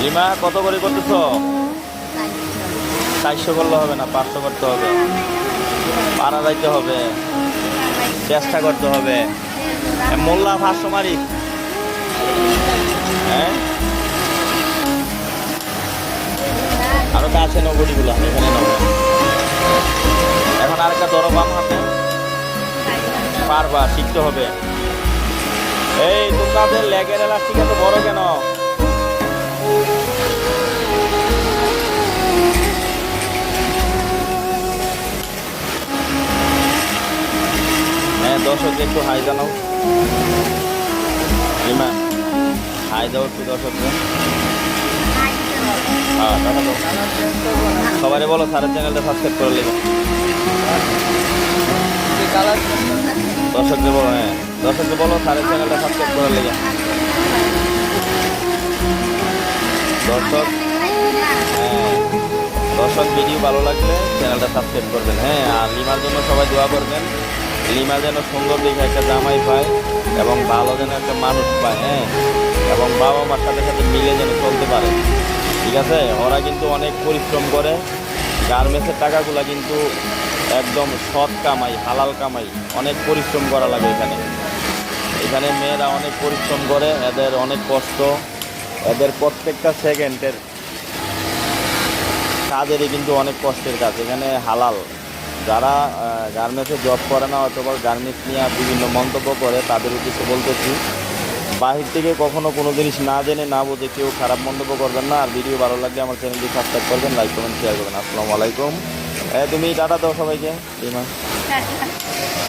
রিমা কত করে করতেছ? 400 করলে হবে না, 500 করতে হবে। পাড়া যাইতে হবে, চেষ্টা করতে হবে। মোল্লা 500 মারি। হ্যাঁ, আরো তো আছে নগরীগুলো, এখানে নেবো। এখন আরেকটা ধরো বাম হাতে, পারবা, শিখতে হবে। এই তোমাদের লেগের এলাস্টিক এত বড় কেন? হ্যাঁ, দর্শক একটু হাই জানাও। রিমা হাই দাও একটু দর্শককে। হ্যাঁ, টাটা দাও। সবারই বলো স্যারের চ্যানেলটা সাবস্ক্রাইব করে নেবে। দর্শককে বলো, হ্যাঁ দর্শককে বলো স্যারের চ্যানেলটা সাবস্ক্রাইব করে নেবে। দর্শক, হ্যাঁ দর্শক ভিডিও ভালো লাগলে চ্যানেলটা সাবস্ক্রাইব করবেন। হ্যাঁ, আর লিমার জন্য সবাই দোয়া করবেন। লিমা যেন সুন্দর দেখে একটা জামাই পায় এবং ভালো যেন একটা মানুষ পায়। হ্যাঁ, এবং বাবা মার সাথে সাথে মিলে যেন চলতে পারে। ঠিক আছে, ওরা কিন্তু অনেক পরিশ্রম করে। গার্মেন্টসের টাকাগুলো কিন্তু একদম সৎ কামাই, হালাল কামাই। অনেক পরিশ্রম করা লাগে এখানে। এখানে মেয়েরা অনেক পরিশ্রম করে, এদের অনেক কষ্ট, এদের প্রত্যেকটা সেকেন্ডের কাজেরই কিন্তু অনেক কষ্টের কাজ। এখানে হালাল। যারা গার্মেন্টসে জব করে না অথবা গার্মেন্টস নিয়ে বিভিন্ন মন্তব্য করে, তাদের উদ্দেশ্যে বলতেছি, বাহির থেকে কখনো কোনো জিনিস না জেনে না বুঝে কেউ খারাপ মন্তব্য করবেন না। আর ভিডিও ভালো লাগলে আমার চ্যানেলটি সাবস্ক্রাইব করবেন, লাইক কমেন্ট শেয়ার করবেন। আসসালামু আলাইকুম। তুমি টাটা দাও সবাইকে।